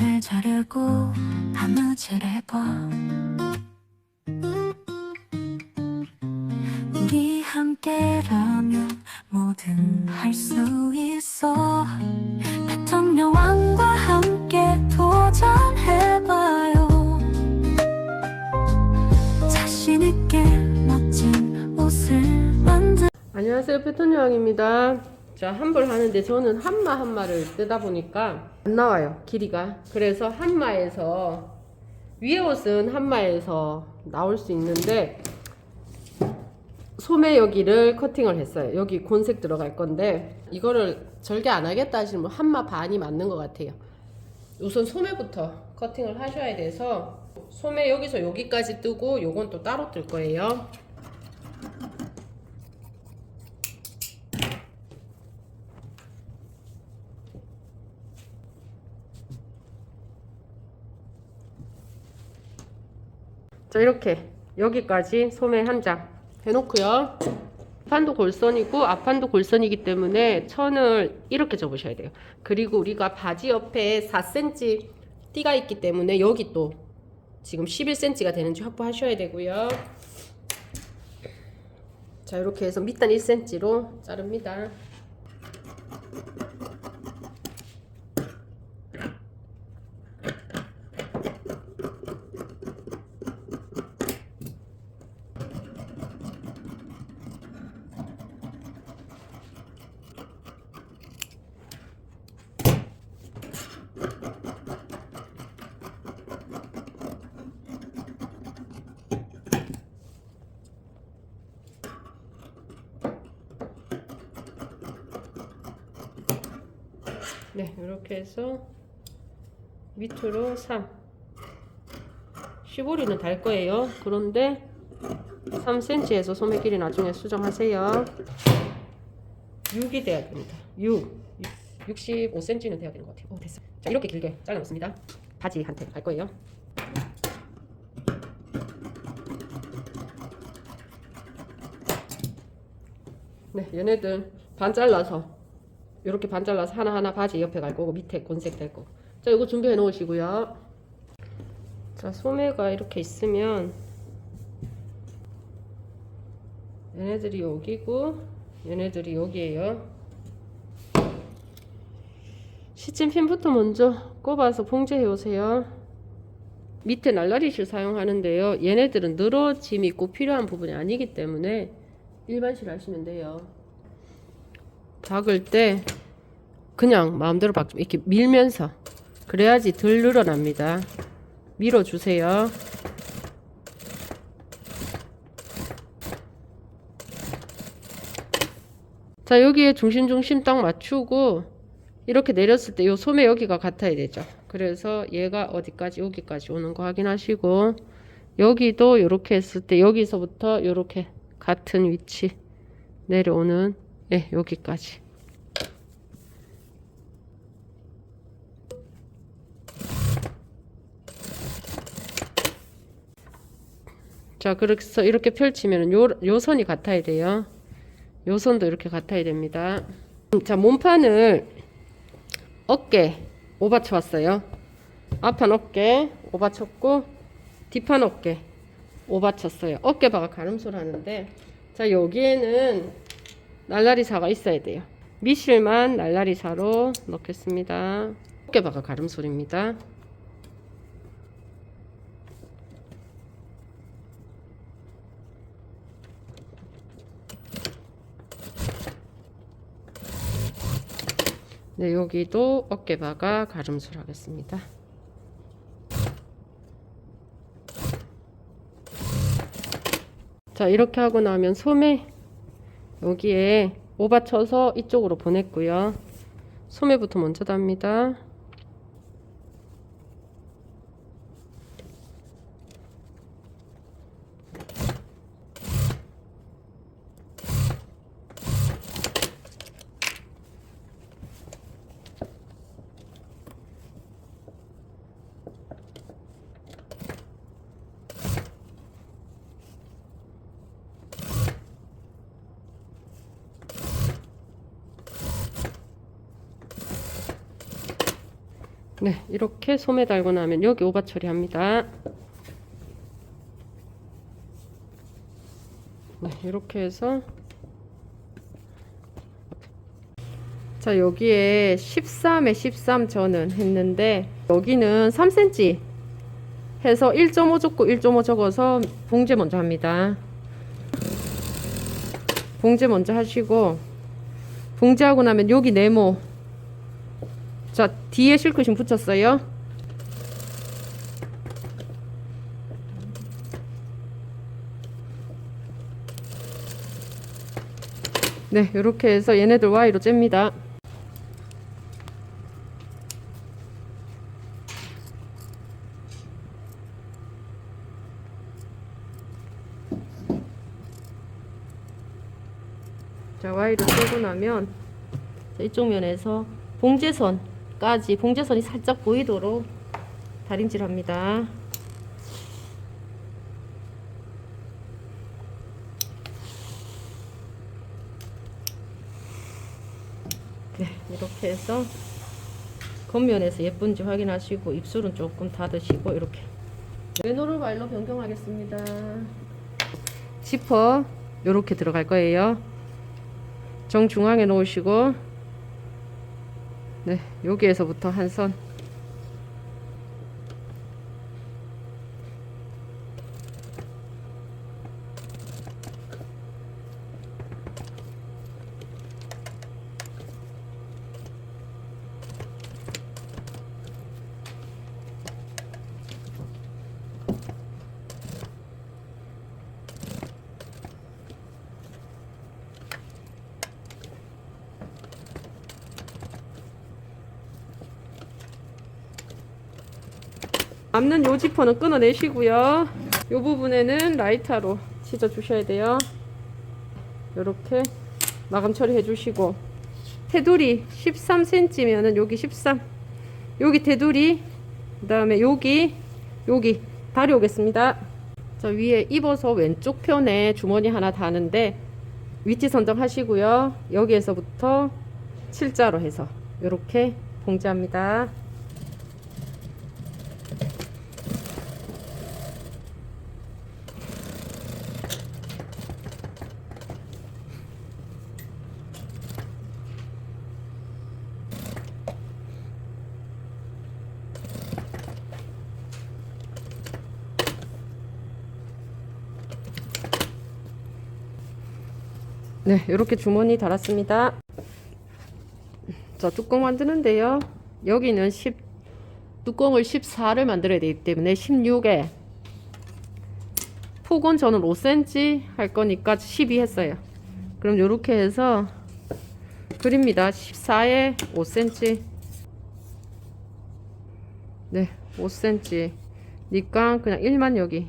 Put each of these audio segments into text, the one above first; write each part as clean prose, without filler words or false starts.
잠을 자려고 밤낮을 해봐. 우리 함께라면 뭐든 할 수 있어. 대통령 왕과 함께 도전해봐요. 자신있게 멋진 옷을 만들. 안녕하세요, 패턴여왕입니다. 자, 한벌 하는데 저는 한마를 뜨다 보니까 안 나와요, 길이가. 그래서 한마에서, 위에 옷은 한마에서 나올 수 있는데 소매 여기를 커팅을 했어요. 여기 곤색 들어갈 건데 이거를 절개 안 하겠다 하시면 한마 반이 맞는 것 같아요. 우선 소매부터 커팅을 하셔야 돼서 소매 여기서 여기까지 뜨고 요건 또 따로 뜰 거예요. 자, 이렇게 여기까지 소매 한 장 해놓고요. 앞판도 골선이고 앞판도 골선이기 때문에 천을 이렇게 접으셔야 돼요. 그리고 우리가 바지 옆에 4cm 띠가 있기 때문에 여기 또 지금 11cm가 되는지 확보하셔야 되고요. 자, 이렇게 해서 밑단 1cm로 자릅니다. 네, 이렇게 해서 밑으로 3 15리는 달 거예요. 그런데 3cm에서 소매 길이 나중에 수정하세요. 6이 돼야 됩니다. 65cm는 돼야 되는 것 같아요. 됐어. 자, 이렇게 길게 잘라놓습니다. 바지한테 갈 거예요. 네, 얘네들 반 잘라서 이렇게 반 잘라서 하나하나 바지 옆에 갈 거고 밑에 곤색 될 거고. 자, 이거 준비해 놓으시고요. 자, 소매가 이렇게 있으면 얘네들이 여기고 얘네들이 여기에요. 시침핀부터 먼저 꼽아서 봉제해 오세요. 밑에 날라리실 사용하는데요, 얘네들은 늘어짐이 꼭 필요한 부분이 아니기 때문에 일반실 하시면 돼요. 박을 때 그냥 마음대로 박지 이렇게 밀면서, 그래야지 덜 늘어납니다. 밀어주세요. 자, 여기에 중심 딱 맞추고 이렇게 내렸을 때 요 소매 여기가 같아야 되죠. 그래서 얘가 어디까지, 여기까지 오는 거 확인하시고, 여기도 이렇게 했을 때 여기서부터 이렇게 같은 위치 내려오는, 예, 여기까지. 자, 그래서 이렇게 펼치면 요 선이 같아야 돼요. 요 선도 이렇게 같아야 됩니다. 자, 몸판을 어깨 오받쳐 왔어요. 앞판 어깨 오받쳤고 뒷판 어깨 오받쳤어요. 어깨바가 가름소를 하는데, 자, 여기에는 날라리사가 있어야 돼요. 미실만 날라리사로 넣겠습니다. 어깨바가 가름소리입니다. 네, 여기도 어깨바가 가름소를 하겠습니다. 자, 이렇게 하고 나면 소매 여기에 오받쳐서 이쪽으로 보냈고요. 소매부터 먼저 답니다. 네, 이렇게 소매 달고 나면 여기 오바 처리합니다. 네, 이렇게 해서 자, 여기에 13에 13 저는 했는데 여기는 3cm 해서 1.5 적고 1.5 적어서 봉제 먼저 합니다. 봉제 먼저 하시고 봉제하고 나면 여기 네모 자 뒤에 실크심 붙였어요. 네, 이렇게 해서 얘네들 Y로 잽니다. 자, Y로 떼고 나면 자, 이쪽 면에서 봉제선까지 봉제선이 살짝 보이도록 다림질합니다. 네, 이렇게 해서 겉면에서 예쁜지 확인하시고 입술은 조금 닫으시고 이렇게 왼오른 발로 변경하겠습니다. 지퍼 이렇게 들어갈 거예요. 정중앙에 놓으시고 네, 여기에서부터 한 선 남는 요 지퍼는 끊어내시고요. 요 부분에는 라이터로 찢어 주셔야 돼요. 요렇게 마감 처리해 주시고 테두리 13cm면은 여기 13 여기 테두리 그 다음에 여기 다리 오겠습니다. 자, 위에 입어서 왼쪽 편에 주머니 하나 다는데 위치 선정하시고요. 여기에서부터 7자로 해서 요렇게 봉제합니다. 네, 이렇게 주머니 달았습니다. 자, 뚜껑 만드는데요. 여기는 뚜껑을 14를 만들어야 되기 때문에 16에 폭은 저는 5cm 할 거니까 12 했어요. 그럼 이렇게 해서 그립니다. 14에 5cm. 네, 5cm. 니까 그냥 1만 여기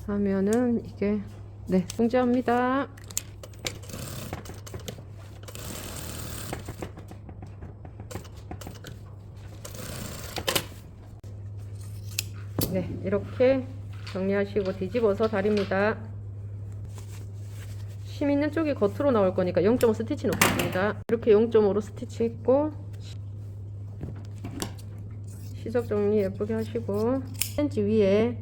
하면은 이게 네, 봉제합니다. 네, 이렇게 정리하시고 뒤집어서 다립니다. 심 있는 쪽이 겉으로 나올 거니까 0.5 스티치 놓겠습니다. 이렇게 0.5로 스티치 했고 시접 정리 예쁘게 하시고 10cm 위에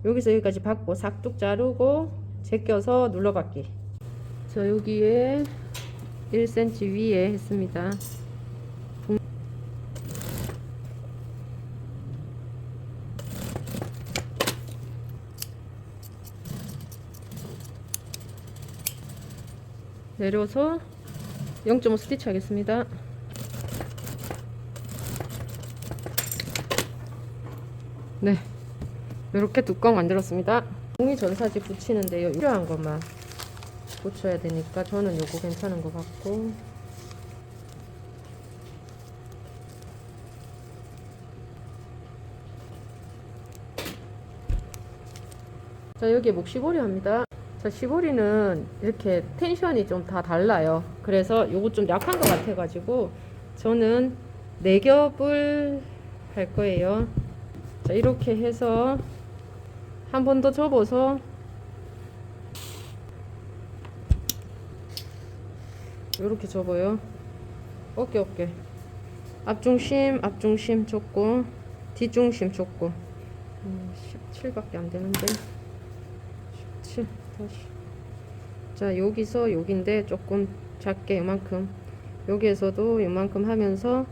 여기서 여기까지 받고 싹둑 자르고 제껴서 눌러받기. 자, 여기에 1cm 위에 했습니다. 내려서 0.5 스티치 하겠습니다. 네, 이렇게 뚜껑 만들었습니다. 종이 전사지 붙이는데요, 필요한 것만 붙여야 되니까 저는 요거 괜찮은 것 같고 자, 여기에 목시보리 합니다. 자, 시보리는 이렇게 텐션이 좀 다 달라요. 그래서 요거 좀 약한 것 같아 가지고 저는 4겹을 할 거예요. 자, 이렇게 해서 한 번 더 접어서 이렇게 접어요. 어깨 앞중심 좁고 뒷중심 좁고 17밖에 안 되는데 17 다시. 자, 여기서 여기인데 조금 작게 요만큼, 여기에서도 요만큼 하면서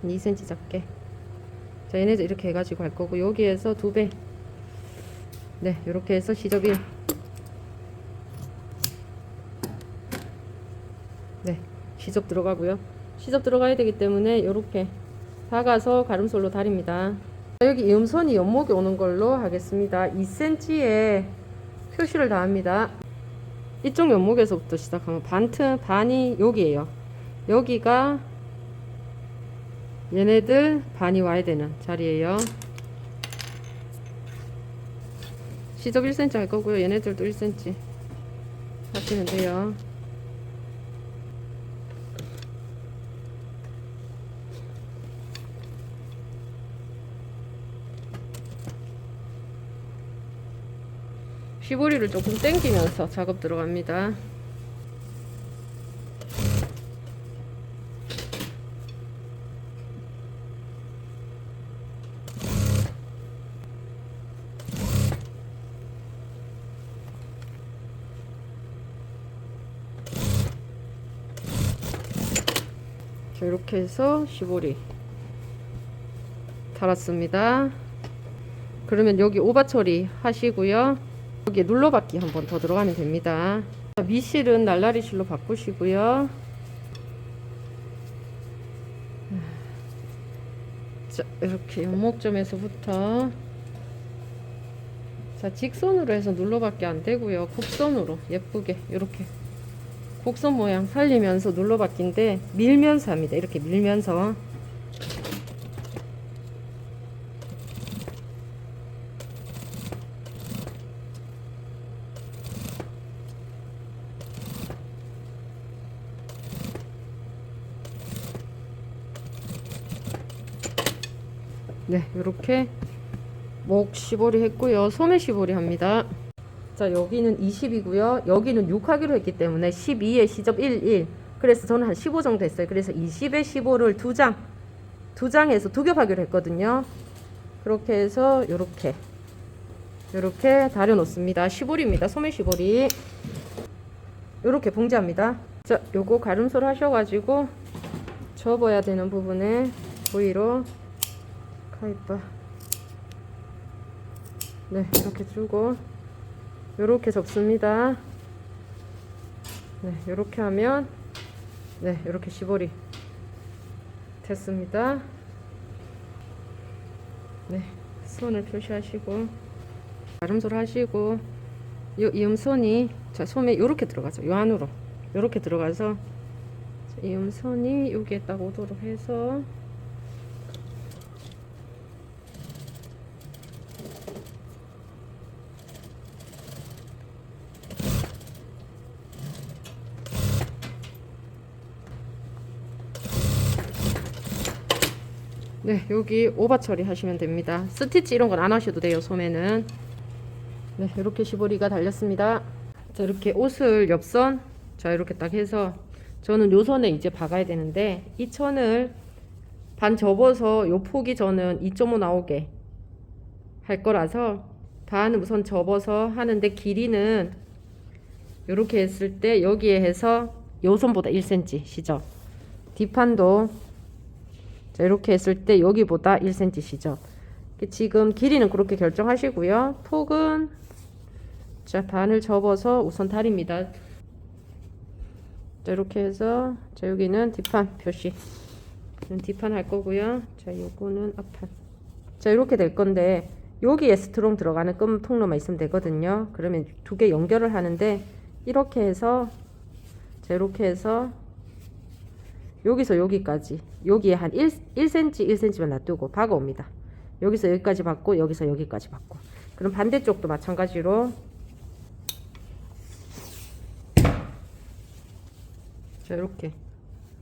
2cm 작게. 자, 얘네들 이렇게 해가지고 할 거고, 여기에서 2배. 네, 요렇게 해서 시접 1. 네, 시접 들어가고요. 시접 들어가야 되기 때문에 요렇게 박아서 가름솔로 다립니다. 여기 이음선이 연목이 오는 걸로 하겠습니다. 2cm에 표시를 다 합니다. 이쪽 연목에서부터 시작하면 반이 여기에요. 여기가 얘네들 반이 와야 되는 자리예요. 시접 1cm 할 거고요. 얘네들도 1cm 하시면 돼요. 시보리를 조금 당기면서 작업 들어갑니다. 자, 이렇게 해서 시보리 달았습니다. 그러면 여기 오바 처리 하시고요. 여기 눌러받기 한 번 더 들어가면 됩니다. 미실은 날라리 실로 바꾸시고요. 자, 이렇게 연목점에서부터, 자, 직선으로 해서 눌러받기 안 되고요. 곡선으로 예쁘게 이렇게 곡선 모양 살리면서 눌러받기인데 밀면서 합니다. 이렇게 밀면서. 네, 이렇게 목 시보리 했고요. 소매 시보리 합니다. 자, 여기는 20이고요. 여기는 6 하기로 했기 때문에 12에 시접 1. 그래서 저는 한 15 정도 했어요. 그래서 20에 15를 2장에서 2겹 하기로 했거든요. 그렇게 해서 요렇게 다려 놓습니다. 시보리입니다. 소매 시보리. 요렇게 봉지합니다. 자, 요거 가름솔 하셔가지고 접어야 되는 부분에 V로 가위바, 네, 이렇게 주고 요렇게 접습니다. 네, 요렇게 하면, 네, 요렇게 시보리 됐습니다. 네, 손을 표시하시고 가름솔 하시고, 요 이음선이, 자, 소매 요렇게 들어가죠. 요 안으로 요렇게 들어가서 이음선이 여기에 딱 오도록 해서, 네, 여기 오바 처리 하시면 됩니다. 스티치 이런 건 안 하셔도 돼요. 소매는. 네, 이렇게 시보리가 달렸습니다. 자, 이렇게 옷을 옆선, 자, 이렇게 딱 해서 저는 요 선에 이제 박아야 되는데, 이 천을 반 접어서 요 폭이 저는 2.5 나오게 할 거라서 반 우선 접어서 하는데, 길이는 요렇게 했을 때 여기에 해서 요 선보다 1cm 시죠. 뒷판도 자, 이렇게 했을 때 여기보다 1cm 시죠. 지금 길이는 그렇게 결정하시고요. 폭은, 자, 반을 접어서 우선 다립니다. 자, 이렇게 해서, 자, 여기는 뒷판 표시, 뒷판 할 거고요. 자, 요거는 앞판. 자, 이렇게 될 건데 여기에 스트롱 들어가는 끈 통로만 있으면 되거든요. 그러면 두 개 연결을 하는데, 이렇게 해서, 자, 이렇게 해서 여기서 여기까지, 여기에 한 1cm만 놔두고 박아옵니다. 여기서 여기까지 받고, 여기서 여기까지 받고. 그럼 반대쪽도 마찬가지로, 자, 이렇게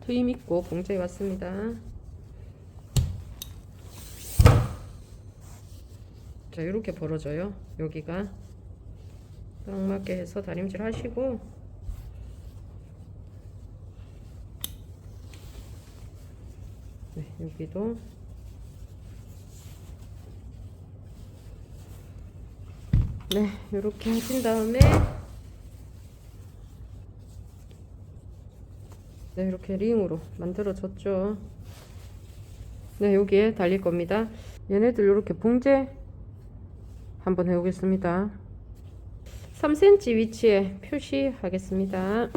트임 있고 봉제해 왔습니다. 자, 이렇게 벌어져요. 여기가 딱 맞게 해서 다림질 하시고, 네, 여기도 네, 이렇게 하신 다음에 네, 이렇게 링으로 만들어졌죠. 네, 여기에 달릴 겁니다. 얘네들 이렇게 봉제 한번 해보겠습니다. 3cm 위치에 표시하겠습니다.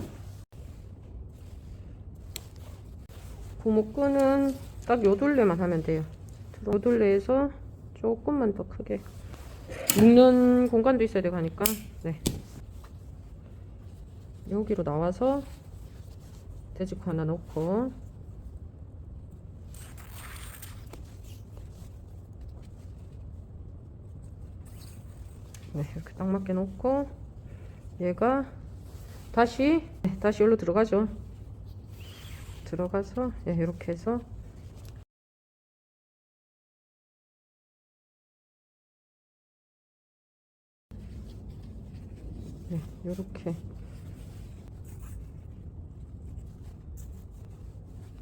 고무끈은 딱 요 둘레만 하면 돼요. 요 둘레에서 조금만 더 크게 묶는 공간도 있어야 되고 하니까 네, 여기로 나와서 돼지코 하나 넣고 네, 이렇게 딱 맞게 놓고 얘가 다시 여기로 들어가죠. 들어가서 네, 이렇게 해서 네, 이렇게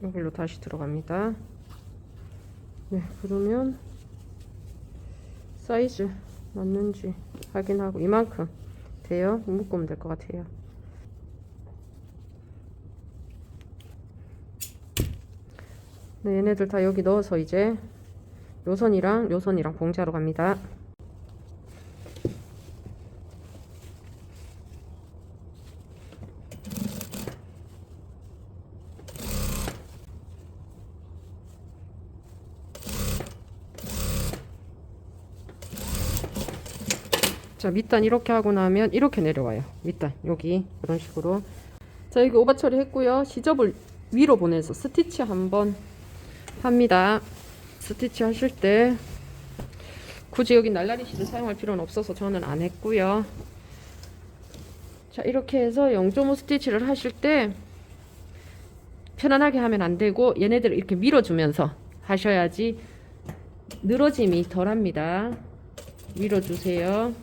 여기로 다시 들어갑니다. 네, 그러면 사이즈 맞는지 확인하고 이만큼 돼요. 묶으면 될 것 같아요. 네, 얘네들 다 여기 넣어서 이제 요선이랑 봉제하러 갑니다. 자, 밑단 이렇게 하고 나면 이렇게 내려와요. 밑단 여기 이런 식으로. 자, 여기 오버 처리했고요. 시접을 위로 보내서 스티치 한번 합니다. 스티치 하실 때 굳이 여기 날라리 실을 사용할 필요는 없어서 저는 안 했고요. 자, 이렇게 해서 0.5 스티치를 하실 때 편안하게 하면 안 되고 얘네들을 이렇게 밀어주면서 하셔야지 늘어짐이 덜 합니다. 밀어주세요.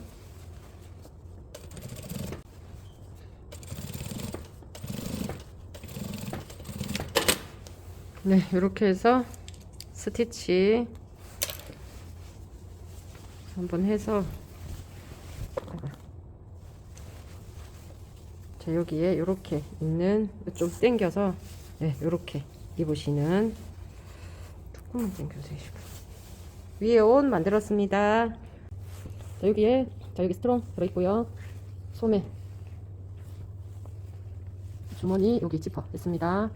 네, 이렇게 해서 스티치 한번 해서 자, 여기에 이렇게 있는 좀 당겨서 네, 이렇게 입으시는 조금만 당겨주세요. 위에 옷 만들었습니다. 자, 여기에 여기 스트롱 들어있고요. 소매 주머니 여기 지퍼 있습니다.